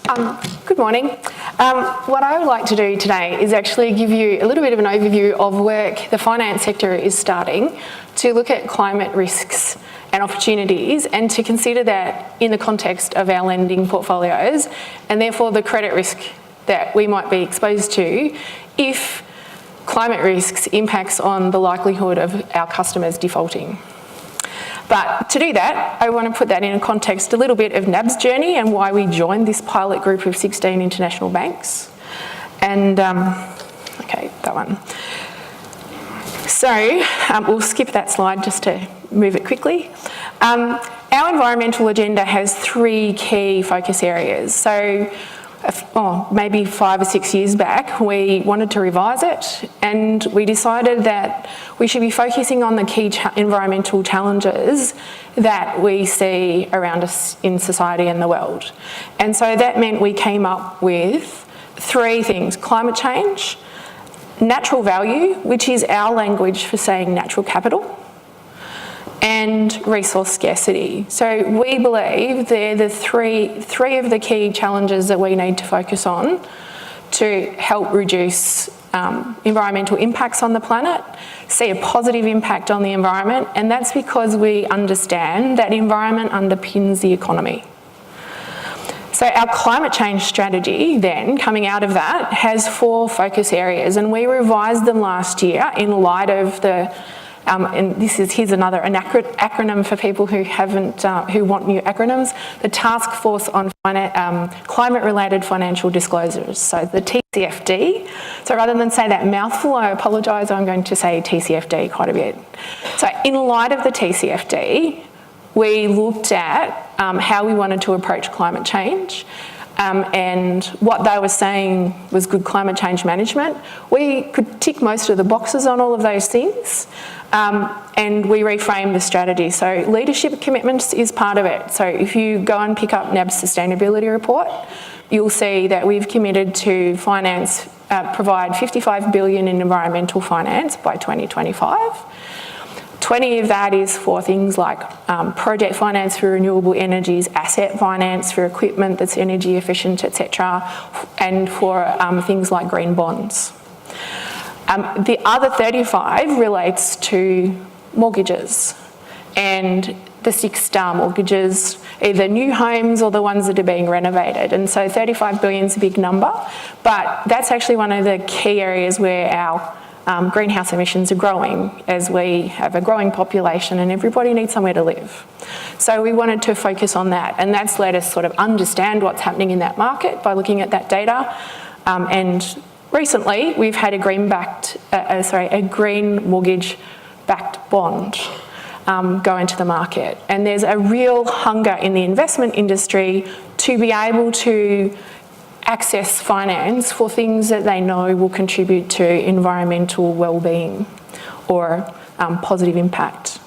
Good morning. What I would like to do today is actually give you a little bit of an overview of work the finance sector is starting to look at climate risks and opportunities and to consider that in the context of our lending portfolios and therefore the credit risk that we might be exposed to if climate risks impacts on the likelihood of our customers defaulting. But to do that, I want to put that in a context a little bit of NAB's journey and why we joined this pilot group of 16 international banks. And, okay, that one. So, we'll skip that slide just to move it quickly. Our environmental agenda has 3 key focus areas. So, maybe 5 or 6 years back, we wanted to revise it and we decided that we should be focusing on the key environmental challenges that we see around us in society and the world. And so that meant we came up with 3 things: climate change, natural value, which is our language for saying natural capital, and resource scarcity. So we believe they're the three of the key challenges that we need to focus on to help reduce environmental impacts on the planet, see a positive impact on the environment, and that's because we understand that environment underpins the economy. So our climate change strategy then, coming out of that, has 4 focus areas, and we revised them last year in light of the and here's another acronym for people who who want new acronyms, the Task Force on Climate-Related Financial Disclosures, so the TCFD. So rather than say that mouthful, I apologise, I'm going to say TCFD quite a bit. So in light of the TCFD, we looked at how we wanted to approach climate change. And what they were saying was good climate change management. We could tick most of the boxes on all of those things, and we reframed the strategy. So leadership commitments is part of it. So if you go and pick up NAB's sustainability report, you'll see that we've committed to provide $55 billion in environmental finance by 2025. 20 of that is for things like project finance for renewable energies, asset finance for equipment that's energy efficient, etc., and for things like green bonds. The other 35 relates to mortgages and the 6-star mortgages, either new homes or the ones that are being renovated. And so 35 billion is a big number, but that's actually one of the key areas where our greenhouse emissions are growing as we have a growing population and everybody needs somewhere to live. So we wanted to focus on that, and that's let us sort of understand what's happening in that market by looking at that data. And recently we've had a green mortgage-backed bond go into the market, and there's a real hunger in the investment industry to be able to access finance for things that they know will contribute to environmental well-being or positive impact.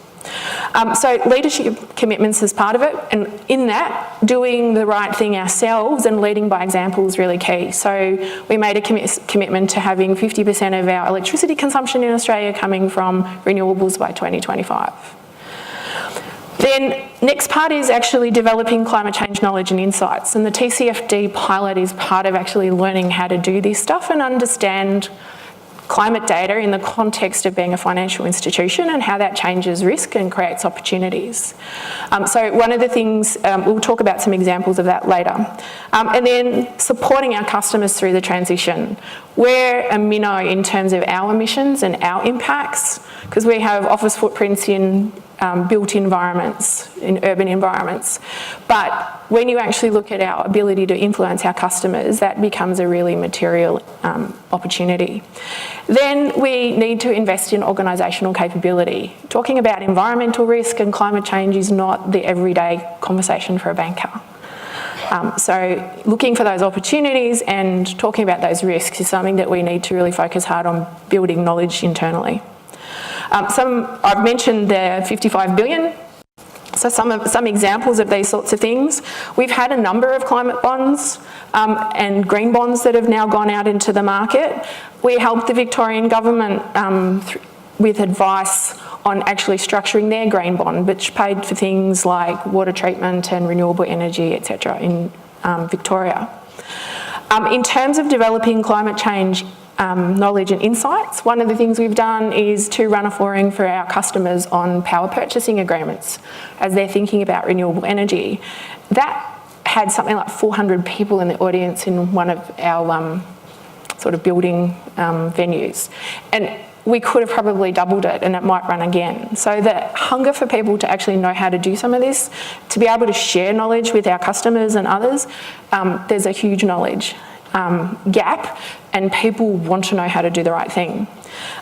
So leadership commitments is part of it, and in that, doing the right thing ourselves and leading by example is really key. So we made a commitment to having 50% of our electricity consumption in Australia coming from renewables by 2025. Then next part is actually developing climate change knowledge and insights, and the TCFD pilot is part of actually learning how to do this stuff and understand climate data in the context of being a financial institution and how that changes risk and creates opportunities. So one of the things, we'll talk about some examples of that later. And then supporting our customers through the transition. We're a minnow in terms of our emissions and our impacts, because we have office footprints in built environments, in urban environments. But when you actually look at our ability to influence our customers, that becomes a really material opportunity. Then we need to invest in organisational capability. Talking about environmental risk and climate change is not the everyday conversation for a banker. So looking for those opportunities and talking about those risks is something that we need to really focus hard on building knowledge internally. I've mentioned the 55 billion. So some examples of these sorts of things. We've had a number of climate bonds and green bonds that have now gone out into the market. We helped the Victorian government with advice on actually structuring their green bond, which paid for things like water treatment and renewable energy, etc. in Victoria. In terms of developing climate change knowledge and insights, one of the things we've done is to run a forum for our customers on power purchasing agreements as they're thinking about renewable energy. That had something like 400 people in the audience in one of our sort of building venues. And we could have probably doubled it and it might run again. So the hunger for people to actually know how to do some of this, to be able to share knowledge with our customers and others, there's a huge knowledge gap and people want to know how to do the right thing.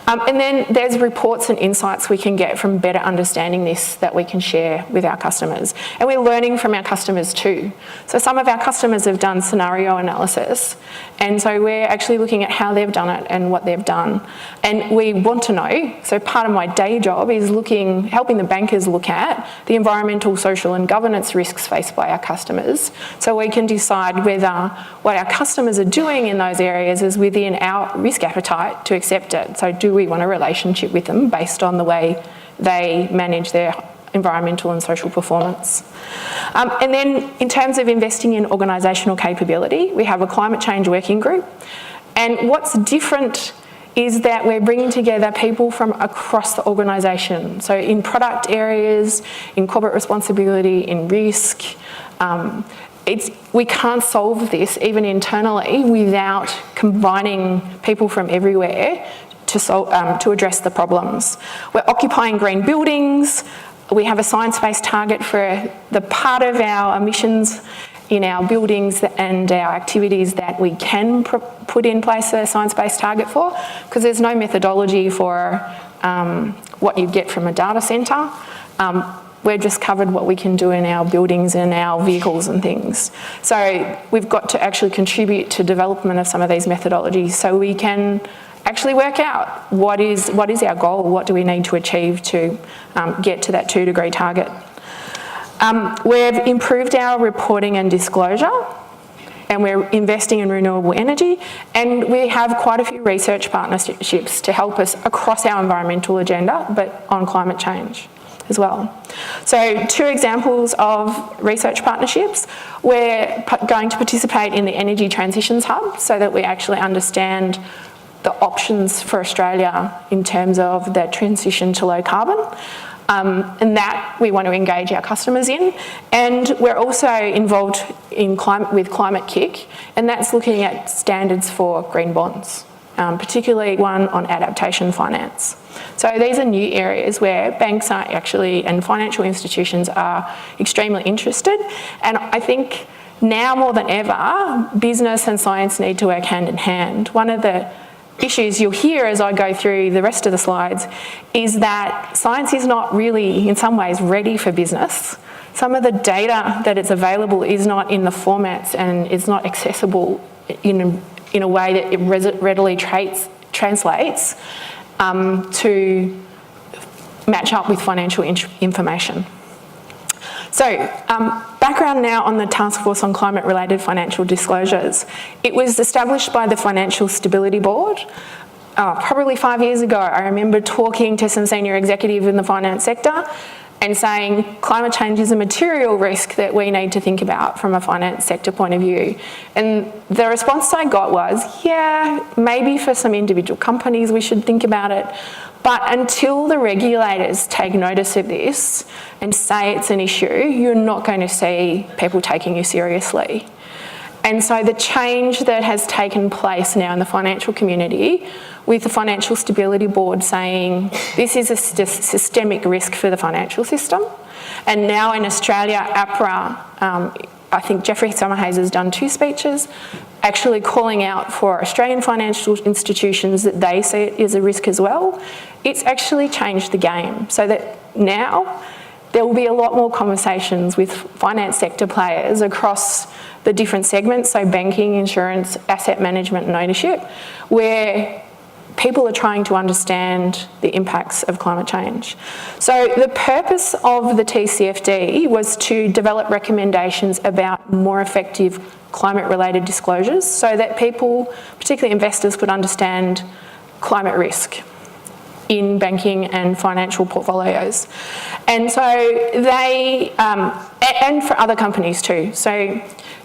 And then there's reports and insights we can get from better understanding this that we can share with our customers. And we're learning from our customers too. So some of our customers have done scenario analysis, and so we're actually looking at how they've done it and what they've done. And we want to know, so part of my day job is helping the bankers look at the environmental, social and governance risks faced by our customers, so we can decide whether what our customers are doing in those areas is within our risk appetite to accept it. So do we want a relationship with them based on the way they manage their environmental and social performance? And then in terms of investing in organisational capability, we have a climate change working group. And what's different is that we're bringing together people from across the organisation. So in product areas, in corporate responsibility, in risk, we can't solve this even internally without combining people from everywhere to address the problems. We're occupying green buildings. We have a science-based target for the part of our emissions in our buildings and our activities that we can put in place a science-based target for, because there's no methodology for what you get from a data centre. We've just covered what we can do in our buildings and our vehicles and things. So we've got to actually contribute to development of some of these methodologies so we can actually work out what is our goal, what do we need to achieve to get to that 2 degree target. We've improved our reporting and disclosure, and we're investing in renewable energy, and we have quite a few research partnerships to help us across our environmental agenda, but on climate change as well. So 2 examples of research partnerships. We're going to participate in the Energy Transitions Hub so that we actually understand the options for Australia in terms of the transition to low carbon, and that we want to engage our customers in. And we're also involved in with Climate Kick, and that's looking at standards for green bonds, particularly one on adaptation finance. So these are new areas where banks are actually, and financial institutions are extremely interested, and I think now more than ever, business and science need to work hand in hand. One of the issues you'll hear as I go through the rest of the slides is that science is not really, in some ways, ready for business. Some of the data that is available is not in the formats and is not accessible in a way that it readily translates to match up with financial information. So, background now on the Task Force on Climate-Related Financial Disclosures. It was established by the Financial Stability Board. Probably 5 years ago, I remember talking to some senior executive in the finance sector and saying climate change is a material risk that we need to think about from a finance sector point of view. And the response I got was, yeah, maybe for some individual companies we should think about it, but until the regulators take notice of this and say it's an issue, you're not going to see people taking you seriously. And so the change that has taken place now in the financial community with the Financial Stability Board saying this is a systemic risk for the financial system. And now in Australia, APRA, I think Jeffrey Summerhays has done 2 speeches actually calling out for Australian financial institutions that they see it as a risk as well. It's actually changed the game so that now there will be a lot more conversations with finance sector players across the different segments, so banking, insurance, asset management and ownership, where people are trying to understand the impacts of climate change. So the purpose of the TCFD was to develop recommendations about more effective climate-related disclosures so that people, particularly investors, could understand climate risk in banking and financial portfolios. And so they, and for other companies too. So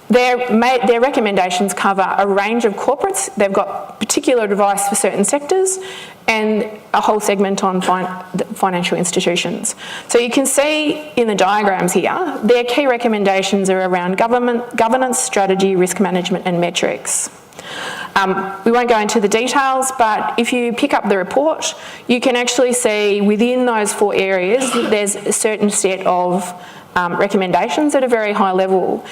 Their recommendations cover a range of corporates. They've got particular advice for certain sectors and a whole segment on financial institutions. So you can see in the diagrams here, their key recommendations are around governance, strategy, risk management and metrics. We won't go into the details, but if you pick up the report, you can actually see within those 4 areas, there's a certain set of recommendations at a very high level.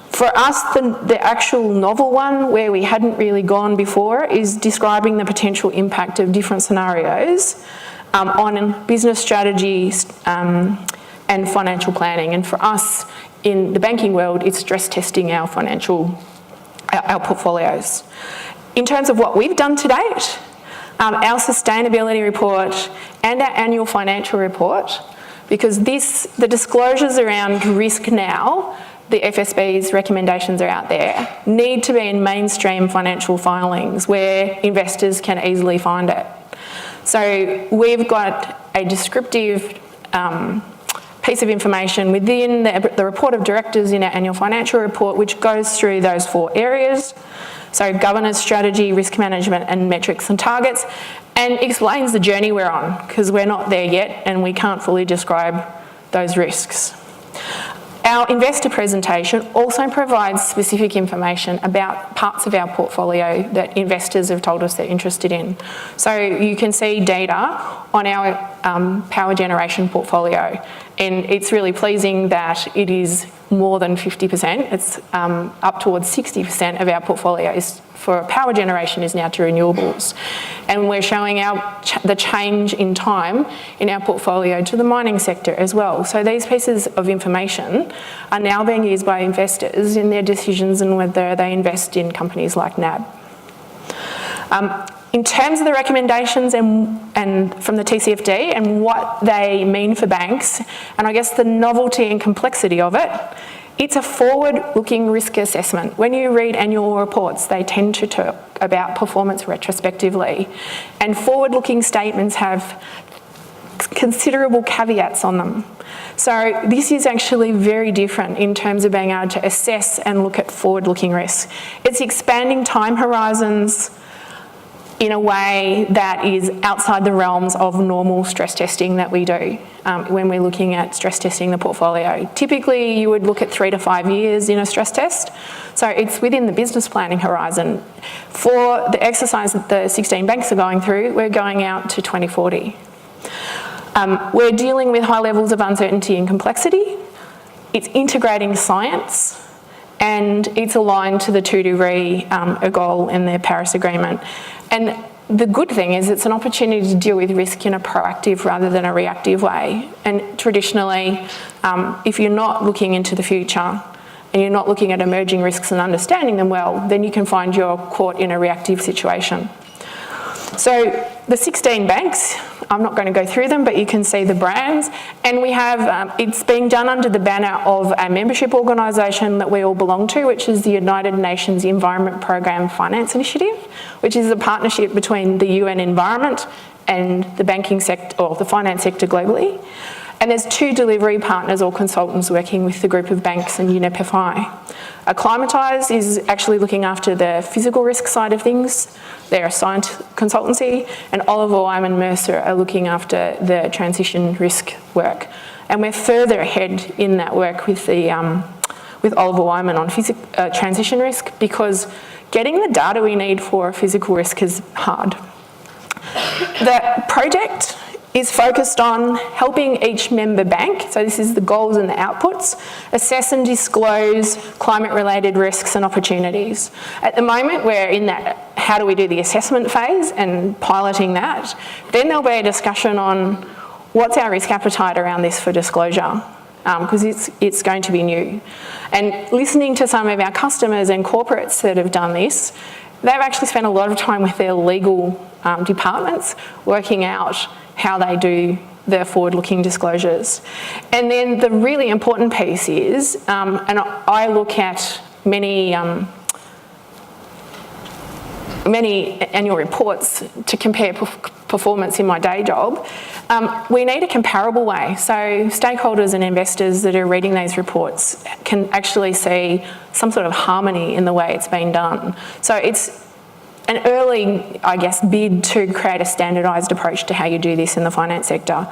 For us, the actual novel one, where we hadn't really gone before, is describing the potential impact of different scenarios on business strategies and financial planning. And for us, in the banking world, it's stress testing our portfolios. In terms of what we've done to date, our sustainability report and our annual financial report, because the disclosures around risk now, the FSB's recommendations are out there, need to be in mainstream financial filings where investors can easily find it. So we've got a descriptive piece of information within the report of directors in our annual financial report, which goes through those 4 areas. So governance, strategy, risk management and metrics and targets, and explains the journey we're on, because we're not there yet and we can't fully describe those risks. Our investor presentation also provides specific information about parts of our portfolio that investors have told us they're interested in. So you can see data on our power generation portfolio, and it's really pleasing that it is more than 50%. It's up towards 60% of our portfolio for power generation is now to renewables. And we're showing the change in time in our portfolio to the mining sector as well. So these pieces of information are now being used by investors in their decisions and whether they invest in companies like NAB. In terms of the recommendations and from the TCFD and what they mean for banks, and I guess the novelty and complexity of it, it's a forward-looking risk assessment. When you read annual reports, they tend to talk about performance retrospectively, and forward-looking statements have considerable caveats on them. So this is actually very different in terms of being able to assess and look at forward-looking risks. It's expanding time horizons in a way that is outside the realms of normal stress testing that we do when we're looking at stress testing the portfolio. Typically, you would look at 3 to 5 years in a stress test. So it's within the business planning horizon. For the exercise that the 16 banks are going through, we're going out to 2040. We're dealing with high levels of uncertainty and complexity. It's integrating science, and it's aligned to the 2-degree goal in the Paris Agreement. And the good thing is it's an opportunity to deal with risk in a proactive rather than a reactive way. And traditionally, if you're not looking into the future and you're not looking at emerging risks and understanding them well, then you can find you're caught in a reactive situation. So the 16 banks, I'm not going to go through them, but you can see the brands. And we have, it's being done under the banner of a membership organisation that we all belong to, which is the United Nations Environment Programme Finance Initiative, which is a partnership between the UN Environment and the banking sector, or the finance sector globally. And there's 2 delivery partners or consultants working with the group of banks and UNEP-FI. Acclimatise is actually looking after the physical risk side of things. They're a science consultancy, and Oliver Wyman Mercer are looking after the transition risk work. And we're further ahead in that work with Oliver Wyman on transition risk, because getting the data we need for physical risk is hard. The project is focused on helping each member bank, so this is the goals and the outputs, assess and disclose climate-related risks and opportunities. At the moment, we're in that how do we do the assessment phase and piloting that. Then there'll be a discussion on what's our risk appetite around this for disclosure, because it's going to be new. And listening to some of our customers and corporates that have done this, they've actually spent a lot of time with their legal departments working out how they do their forward-looking disclosures. And then the really important piece is, and I look at many annual reports to compare performance in my day job, we need a comparable way. So stakeholders and investors that are reading these reports can actually see some sort of harmony in the way it's been done. So it's an early, I guess, bid to create a standardised approach to how you do this in the finance sector.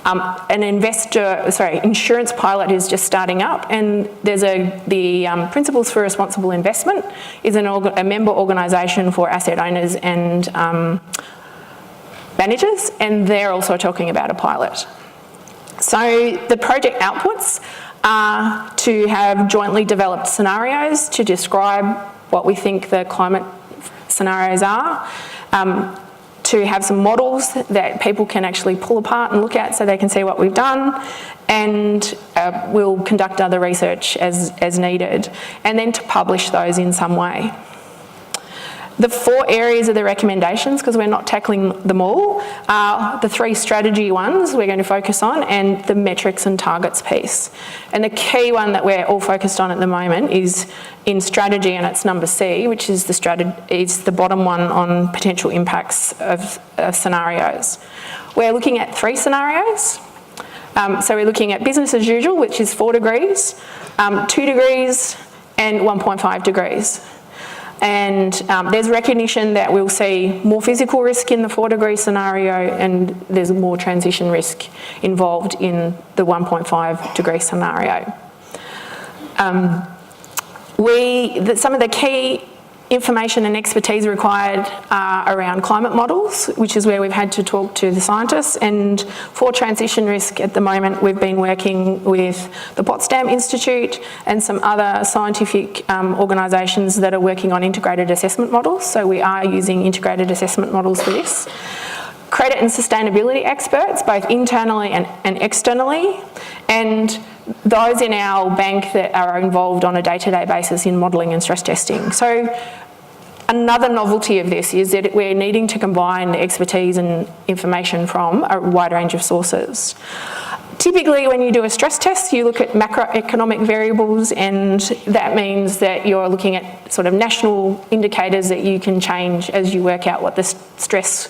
An insurance pilot is just starting up, and there's the Principles for Responsible Investment is a member organisation for asset owners and managers, and they're also talking about a pilot. So the project outputs are to have jointly developed scenarios to describe what we think the climate scenarios are, to have some models that people can actually pull apart and look at so they can see what we've done, and we'll conduct other research as needed, and then to publish those in some way. The 4 areas of the recommendations, because we're not tackling them all, are the 3 strategy ones we're going to focus on, and the metrics and targets piece. And the key one that we're all focused on at the moment is in strategy, and it's number C, which is the bottom one on potential impacts of scenarios. We're looking at 3 scenarios. So we're looking at business as usual, which is 4 degrees, 2 degrees, and 1.5 degrees. And there's recognition that we'll see more physical risk in the 4-degree scenario, and there's more transition risk involved in the 1.5-degree scenario. Some of the key information and expertise required are around climate models, which is where we've had to talk to the scientists. And for transition risk at the moment, we've been working with the Potsdam Institute and some other scientific organisations that are working on integrated assessment models. So we are using integrated assessment models for this. Credit and sustainability experts, both internally and externally, and those in our bank that are involved on a day-to-day basis in modelling and stress testing. So another novelty of this is that we're needing to combine the expertise and information from a wide range of sources. Typically, when you do a stress test, you look at macroeconomic variables, and that means that you're looking at sort of national indicators that you can change as you work out what the stress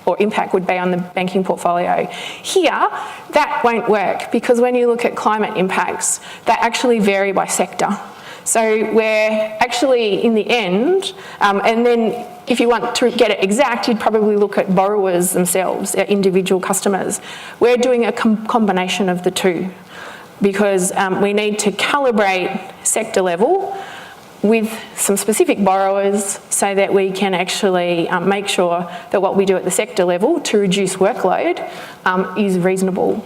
or impact would be on the banking portfolio. Here, that won't work, because when you look at climate impacts, they actually vary by sector. So we're actually, in the end, and then if you want to get it exact, you'd probably look at borrowers themselves, individual customers. We're doing a combination of the two, because we need to calibrate sector level with some specific borrowers so that we can actually make sure that what we do at the sector level to reduce workload is reasonable.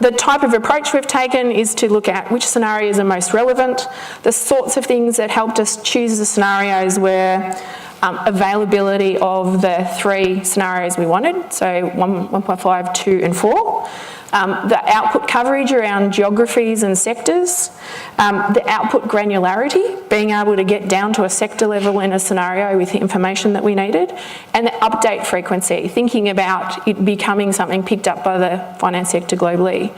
The type of approach we've taken is to look at which scenarios are most relevant. The sorts of things that helped us choose the scenarios were availability of the 3 scenarios we wanted, so 1.5, 2 and 4. The output coverage around geographies and sectors, the output granularity, being able to get down to a sector level in a scenario with the information that we needed, and the update frequency, thinking about it becoming something picked up by the finance sector globally.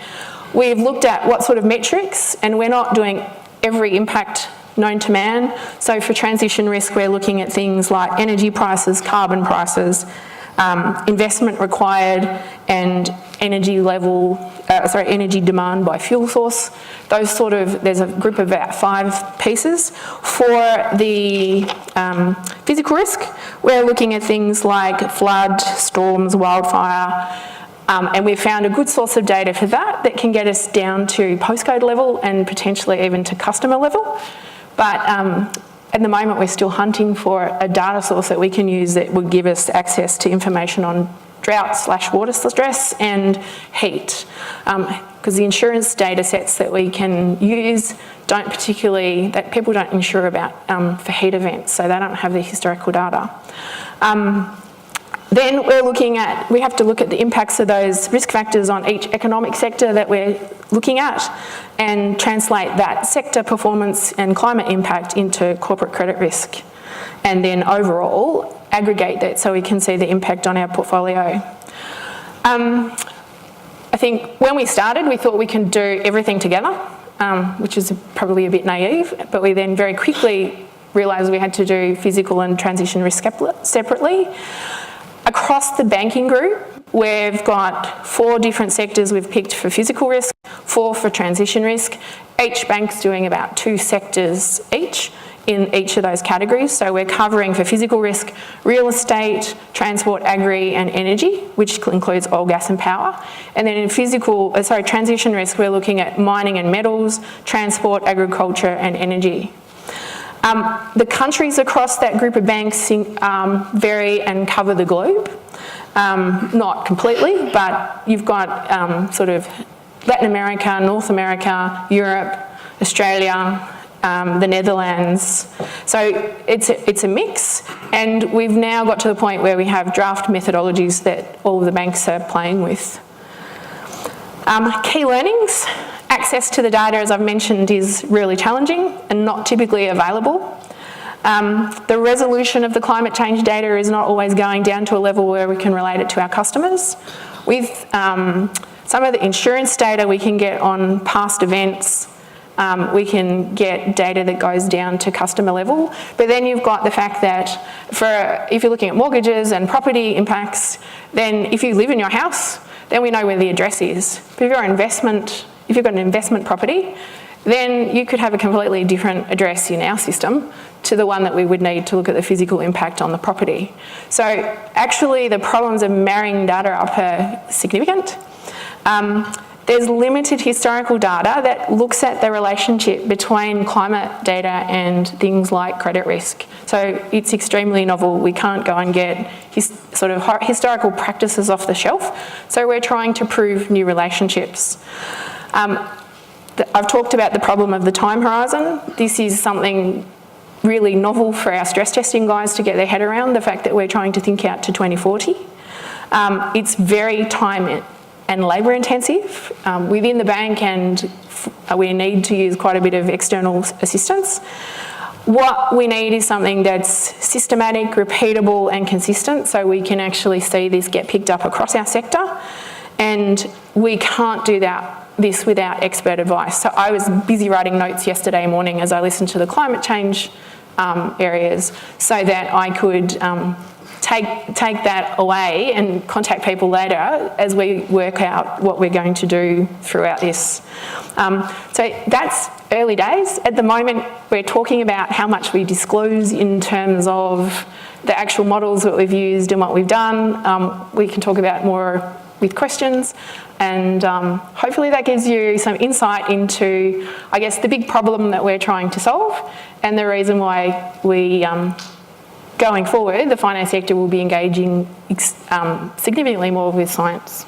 We've looked at what sort of metrics, and we're not doing every impact known to man. So for transition risk, we're looking at things like energy prices, carbon prices, investment required, and energy demand by fuel source. Those sort of, there's a group of about 5 pieces. For the physical risk, we're looking at things like flood, storms, wildfire, and we've found a good source of data for that can get us down to postcode level and potentially even to customer level. But at the moment, we're still hunting for a data source that we can use that would give us access to information on drought/water stress and heat. Because the insurance data sets that we can use that people don't insure about for heat events, so they don't have the historical data. Then we have to look at the impacts of those risk factors on each economic sector that we're looking at and translate that sector performance and climate impact into corporate credit risk, and then overall aggregate that so we can see the impact on our portfolio. I think when we started, we thought we could do everything together, which is probably a bit naive, but we then very quickly realised we had to do physical and transition risk separately. Across the banking group, we've got 4 different sectors we've picked for physical risk, 4 for transition risk. Each bank's doing about 2 sectors each in each of those categories. So we're covering for physical risk, real estate, transport, agri and energy, which includes oil, gas and power. And then in transition risk, we're looking at mining and metals, transport, agriculture and energy. The countries across that group of banks vary and cover the globe. Not completely, but you've got sort of Latin America, North America, Europe, Australia, the Netherlands. So it's a mix, and we've now got to the point where we have draft methodologies that all of the banks are playing with. Key learnings. Access to the data, as I've mentioned, is really challenging and not typically available. The resolution of the climate change data is not always going down to a level where we can relate it to our customers. With some of the insurance data we can get on past events, we can get data that goes down to customer level. But then you've got the fact that if you're looking at mortgages and property impacts, then if you live in your house, then we know where the address is. But if you've got an investment property, then you could have a completely different address in our system to the one that we would need to look at the physical impact on the property. So actually the problems of marrying data up are significant. There's limited historical data that looks at the relationship between climate data and things like credit risk. So it's extremely novel. We can't go and get historical practices off the shelf. So we're trying to prove new relationships. I've talked about the problem of the time horizon. This is something really novel for our stress testing guys to get their head around, the fact that we're trying to think out to 2040. It's very time and labour intensive within the bank, and we need to use quite a bit of external assistance. What we need is something that's systematic, repeatable and consistent, so we can actually see this get picked up across our sector, and we can't do this without expert advice. So I was busy writing notes yesterday morning as I listened to the climate change areas, so that I could take that away and contact people later as we work out what we're going to do throughout this. So that's early days. At the moment, we're talking about how much we disclose in terms of the actual models that we've used and what we've done. We can talk about more with questions, and hopefully that gives you some insight into, I guess, the big problem that we're trying to solve and the reason why we going forward, the finance sector will be engaging significantly more with science.